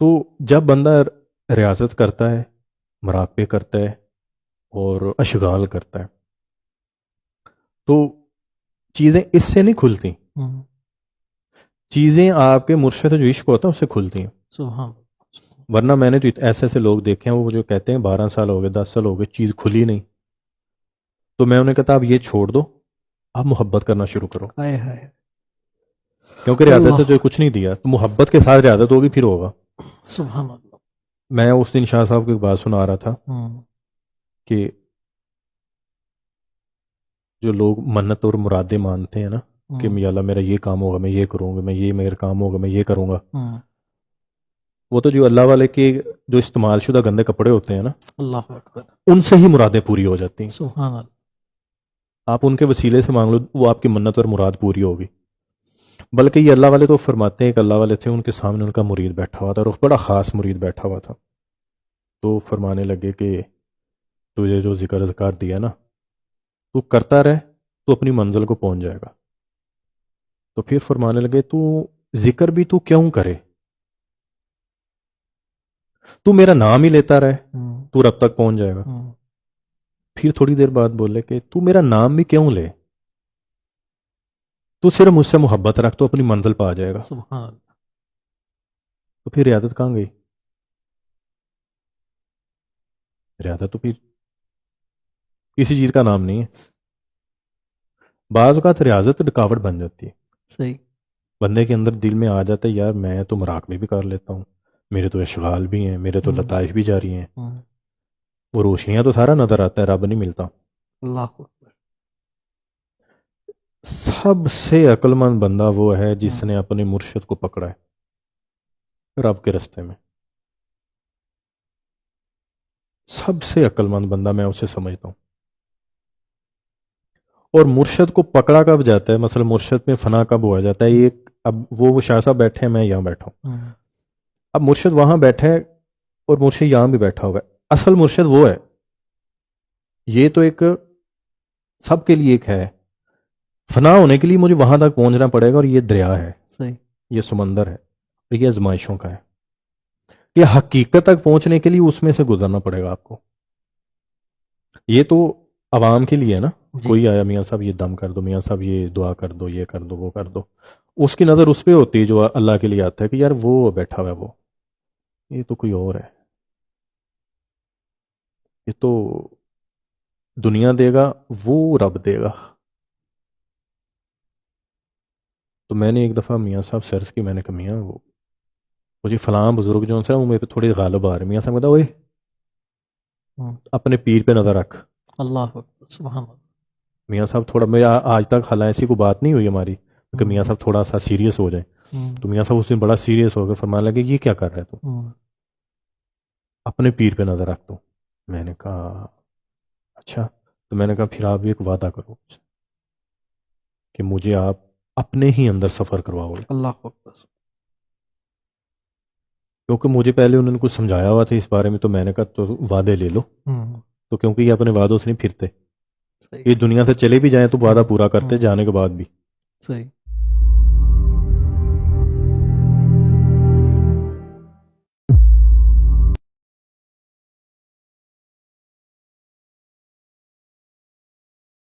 تو جب بندہ ریاضت کرتا ہے، مراقبے کرتا ہے اور اشغال کرتا ہے تو چیزیں اس سے نہیں کھلتی، ہوں، چیزیں آپ کے مرشد جو عشق ہوتا ہے اس سے کھلتی ہیں. سبحان. ورنہ میں نے تو ایسے ایسے لوگ دیکھے ہیں وہ جو کہتے ہیں 12 سال ہو گئے 10 سال ہو گئے چیز کھلی نہیں، تو میں انہیں کہتا آپ یہ چھوڑ دو، آپ محبت کرنا شروع کرو، ہائے ہائے. کیونکہ ریاضت اللہ. تو کچھ نہیں دیا، تو محبت کے ساتھ ریاضت ہوگی پھر ہوگا. سبحان اللہ. میں اس دن شاہ صاحب کی ایک بات سنا رہا تھا ہوں، کہ جو لوگ منت اور مرادیں مانتے ہیں نا کہ ہوں، یا اللہ میرا یہ کام ہوگا میں یہ کروں گا، میں یہ میرا کام ہوگا میں یہ کروں گا، ہوں. وہ تو جو اللہ والے کے جو استعمال شدہ گندے کپڑے ہوتے ہیں نا اللہ اکبر. ان سے ہی مرادیں پوری ہو جاتی ہیں. سبحان اللہ. آپ ان کے وسیلے سے مانگ لو وہ آپ کی منت اور مراد پوری ہوگی. بلکہ یہ اللہ والے تو فرماتے ہیں کہ اللہ والے تھے ان کے سامنے ان کا مرید بیٹھا ہوا تھا اور بڑا خاص مرید بیٹھا ہوا تھا، تو فرمانے لگے کہ تجھے جو ذکر اذکار دیا نا تو کرتا رہ تو اپنی منزل کو پہنچ جائے گا. تو پھر فرمانے لگے تو ذکر بھی تو کیوں کرے، تو میرا نام ہی لیتا رہے ہوں، تو رب تک پہنچ جائے گا. ہوں. پھر تھوڑی دیر بعد بولے کہ تو میرا نام بھی کیوں لے، تو صرف مجھ سے محبت رکھ تو اپنی منزل پہ آ جائے گا. سبحان اللہ. تو پھر ریاضت کہاں گئی؟ ریاضت تو پھر کسی چیز کا نام نہیں ہے. بعض اوقات ریاضت رکاوٹ بن جاتی ہے، صحیح. بندے کے اندر دل میں آ جاتا ہے یار میں تو مراقبے بھی کر لیتا ہوں، میرے تو اشغال بھی ہیں، میرے تو ہوں، لطائف بھی جاری ہیں، ہوں. وہ روشنیاں تو سارا نظر آتا ہے، رب نہیں ملتا. اللہ اکبر. سب سے عقل مند بندہ وہ ہے جس ہوں. نے اپنے مرشد کو پکڑا ہے رب کے رستے میں. سب سے عقل مند بندہ میں اسے سمجھتا ہوں. اور مرشد کو پکڑا کب جاتا ہے، مثلا مرشد میں فنا کب ہوا جاتا ہے، ایک اب وہ شاہ صاحب بیٹھے ہیں میں یہاں بیٹھا ہوں، ہوں. اب مرشد وہاں بیٹھا ہے اور مرشد یہاں بھی بیٹھا ہوا ہے، اصل مرشد وہ ہے. یہ تو ایک سب کے لیے ایک ہے، فنا ہونے کے لیے مجھے وہاں تک پہنچنا پڑے گا اور یہ دریا ہے، صحیح. یہ سمندر ہے اور یہ آزمائشوں کا ہے. یہ حقیقت تک پہنچنے کے لیے اس میں سے گزرنا پڑے گا آپ کو. یہ تو عوام کے لیے ہے نا، جی. کوئی آیا میاں صاحب یہ دم کر دو، میاں صاحب یہ دعا کر دو، یہ کر دو وہ کر دو، اس کی نظر اس پہ ہوتی ہے جو اللہ کے لیے آتا ہے کہ یار وہ بیٹھا ہوا ہے، وہ یہ تو کوئی اور ہے، یہ تو دنیا دے گا وہ رب دے گا. تو میں نے ایک دفعہ میاں صاحب سے عرض کی، میں نے کہا میاں وہ مجھے فلاں بزرگ جو ہیں وہ میرے پہ تھوڑے غالب آ رہے ہیں. میاں صاحب کہتا اوئے ہوں. اپنے پیر پہ نظر رکھ. اللہ اکبر. سبحان اللہ. میاں صاحب تھوڑا، میں آج تک حالانکہ ایسی کوئی بات نہیں ہوئی ہماری کہ میاں ہوں، صاحب تھوڑا سا سیریس ہو جائیں، ہوں، تو میاں صاحب اس دن بڑا سیریس ہو گئے، فرمانے لگے یہ کیا کر رہے تو ہوں. اپنے پیر پہ نظر رکھ دو. میں نے کہا اچھا، تو میں نے کہا پھر آپ ایک وعدہ کرو کہ مجھے آپ اپنے ہی اندر سفر کرواؤ گے، اللہ اکبر. کیونکہ مجھے پہلے انہوں نے کچھ سمجھایا ہوا تھا اس بارے میں، تو میں نے کہا تو وعدے لے لو. ہوں. تو کیونکہ یہ اپنے وعدوں سے نہیں پھرتے، صحیح. یہ دنیا سے چلے بھی جائیں تو وعدہ ہوں، پورا کرتے ہوں. جانے کے بعد بھی. صحیح.